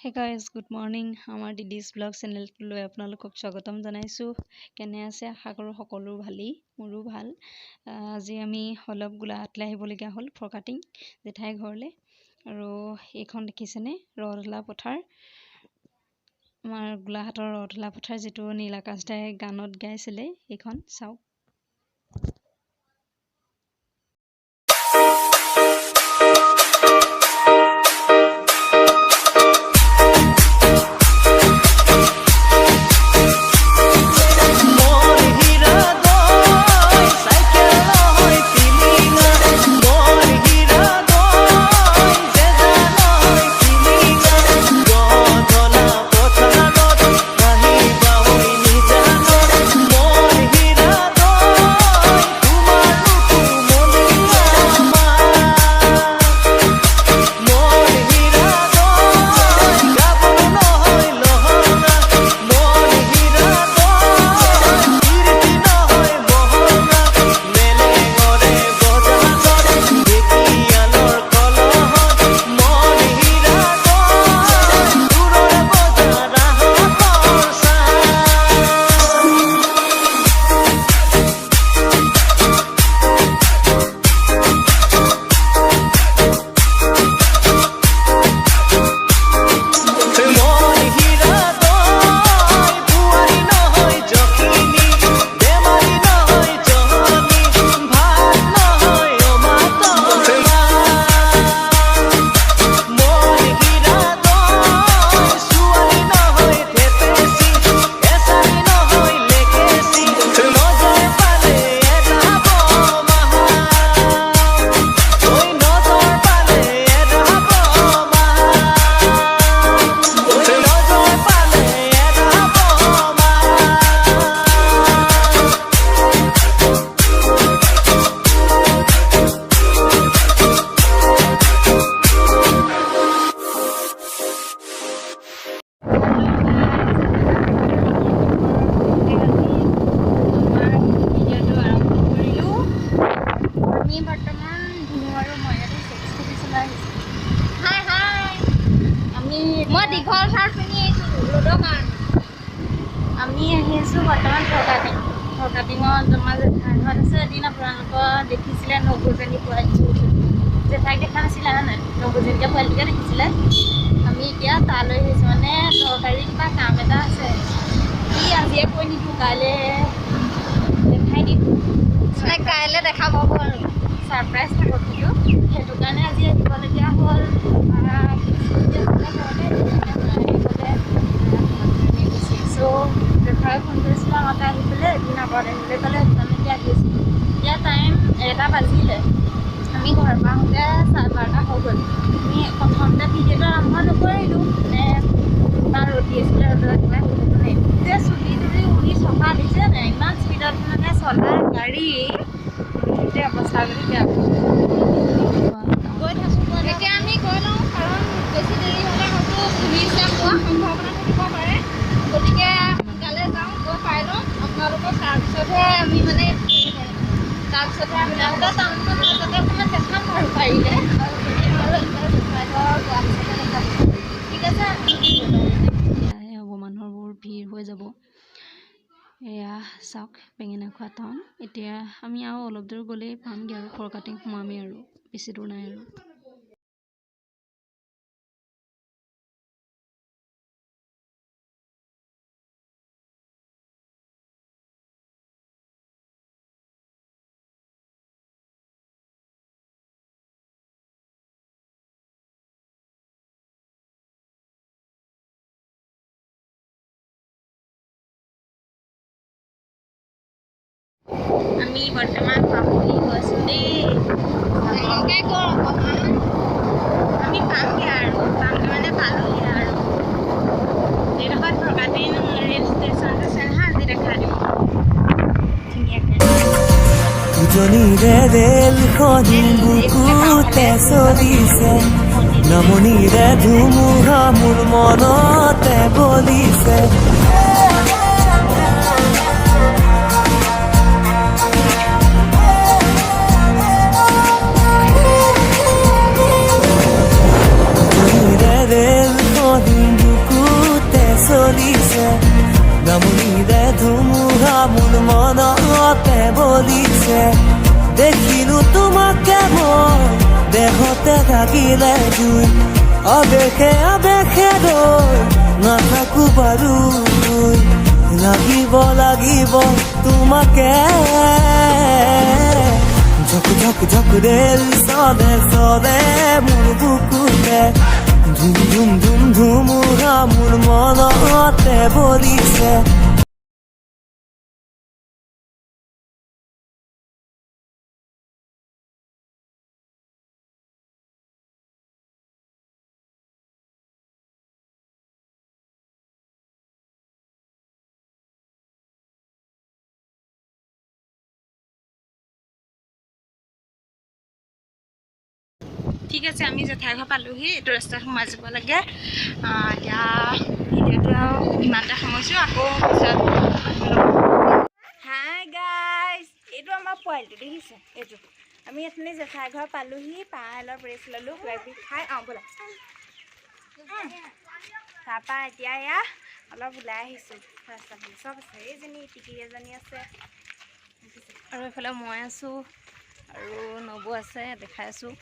Hey guys good morning. আমাৰ ডিডিজ blog চেনেলটোলৈ আপোনালোকক স্বাগতম জনাইছোঁ। কেনে আছে? আশা কৰোঁ সকলো ভালেই, মোৰো ভাল। আজি আমি অলপ গোলাঘাটলৈ আহিবলগীয়া হ'ল ফৰ কাটিং জেঠাই ঘৰলৈ। আৰু এইখন দেখিছেনে ৰধলা পথাৰ। আমাৰ গোলাঘাটৰ ৰধলা পথাৰ, যিটো নীল আকাশ দাই গানত গাইছিলে, এইখন চাওক। আমি আহি আছোঁ বৰ্তমান ফৰকাটিঙত আমাৰ জেঠাই ঘৰত আছে। এদিন আপোনালোকৰ দেখিছিলে নবৌজনী পোৱালি, জেঠাইক দেখা নাছিলে নাই, নবৌজনীকে পোৱালিটোকে দেখিছিলে। আমি এতিয়া তালৈ আহিছোঁ, মানে দৰকাৰী কিবা কাম এটা আছে। কি আজিয়ে কৈ নিদিওঁ, কাইলৈ দেখাই দিম, মানে কাইলৈ দেখা পাব আৰু ছাৰপ্ৰাইজ থাকক কিন্তু। সেইটো কাৰণে আজি আহিবলগীয়া হ'ল। জেঠাই ফোন কৰিছিলোঁ আগতে আহি পেলাই, এদিন আগত আহিবলৈ ক'লে, সেইকাৰণে এতিয়া আহি আছোঁ। এতিয়া টাইম 1টা বাজিলে। আমি ঘৰৰ পৰা আহোঁতে 12:30 হৈ গ'ল। আমি প্ৰথমতে ভিডিঅ'টো আৰম্ভ নকৰিলোঁ, মানে ইমান ৰ'দ দি আছিলে, ৰ'দত কিবা মানে গোটেই চুলি তুলি উৰি চফা দিছে নাই, ইমান স্পীডত মানে চলাই গাড়ী, গোটেই অৱস্থা বুলি বেয়া গৈ থাকোঁ। এতিয়া আমি গৈ লওঁ, কাৰণ বেছি দেৰি হ'লে হয়তো পুলিচে পোৱা সম্ভাৱনা থাকিব পাৰে। গতিকে সোনকালে যাওঁ, গৈ পাই লওঁ আপোনালোকক, তাৰপিছতহে আমি মানে তাৰপিছতহে আমি যাওঁতে টাউনখন মাজতে অকণমান দেখাম আৰু পাৰিলে, ঠিক আছে। এয়াহে হ'ব, মানুহবোৰ ভিৰ হৈ যাব। এয়া চাওক বেঙেনাখোৱা টাউন। এতিয়া আমি আৰু অলপ দূৰ গ'লেই পামগৈ আৰু ফৰ কাটিং সোমামেই, আৰু বেছি দূৰ নাই আৰু। আমি বৰ্তমান পাহৰি গৈছোঁ দেই, আমি পামগৈ আৰু মানে পালোঁগৈ আৰু যিডোখৰত ফৰকাটিং ৰেল ষ্টেচন আছে নহয়, আজি দেখা দিম ধুনীয়াকৈ। উজনিৰে ৰেলখন বুকুতে চলিছে, নামনিৰে ধুমুহা মোৰ মনতে বলিছে। ৰেল লাগিলে জুই আবেশে আবেশে দৈ নাথাকো বাৰু লাগিব তোমাকে ঝক ঝক ঝক ৰেল চলে চলে মোৰ বুকুতে ধুম ধুম ধুম ধুমুহা মোৰ মনতে বলিছে ঠিক আছে আমি জেঠাই ঘৰ পালোহি এইটো ৰাস্তাত সোমাই যাব লাগে এতিয়া ভিডিঅ'টো আৰু ইমানতে সামৰিছোঁ আকৌ পিছত হাই গাইজ এইটো আমাৰ পোৱালিটো দেখিছে এইটো আমি এথনি জেঠাই ঘৰ পালোহি পাহাৰৰ প্ৰেছ ল'লোঁ কিবাকিবি খাই ব'লা তাৰপৰা এতিয়া এয়া অলপ ওলাই আহিছোঁ ৰাস্তাফালে চব আছে এইজনী টিকি এজনী আছে আৰু এইফালে মই আছোঁ আৰু নবৌ আছে দেখাই আছোঁ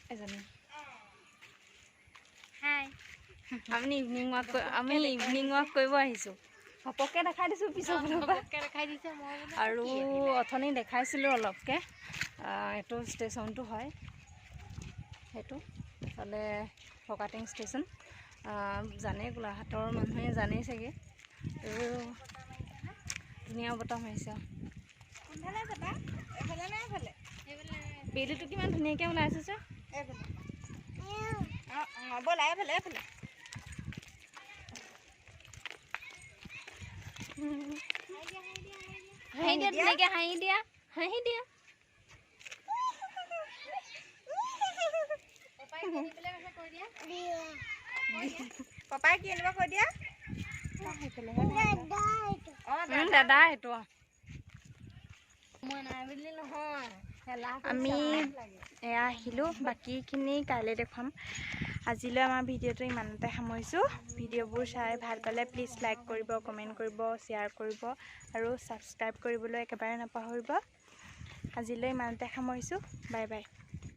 এজনী হাই আমি ইভিনিং ৱাক কৰিব আহিছোঁ ঘপককৈ দেখাই দিছোঁ পিছৰ দেখাই দিছে আৰু অথনি দেখাইছিলোঁ অলপকৈ এইটো ষ্টেচনটো হয় সেইটো হ'লে ফকাটিং ষ্টেচন জানেই গোলাঘাটৰ মানুহে জানেই চাগে আৰু ধুনীয়া বতাহ মাৰিছে কোনফালে যাবা এইফালে নে এইফালে বেলিটো কিমান ধুনীয়াকৈ ওলাইছে যে অঁ ব'লা এইফালে এইফালে হাঁহি দিয়া ধুনীয়াকৈ হাঁহি দিয়া পাপাই কি আনিব কৈ দিয়া দাদা সেইটো আমি এয়া আহিলোঁ বাকীখিনি কাইলৈ দেখুৱাম আজিলৈ আমাৰ ভিডিঅ'টো ইমানতে সামৰিছোঁ ভিডিঅ'বোৰ চাই ভাল পালে প্লিজ লাইক কৰিব কমেণ্ট কৰিব শ্বেয়াৰ কৰিব আৰু ছাবস্ক্ৰাইব কৰিবলৈ একেবাৰে নাপাহৰিব আজিলৈ ইমানতে সামৰিছোঁ বাই বাই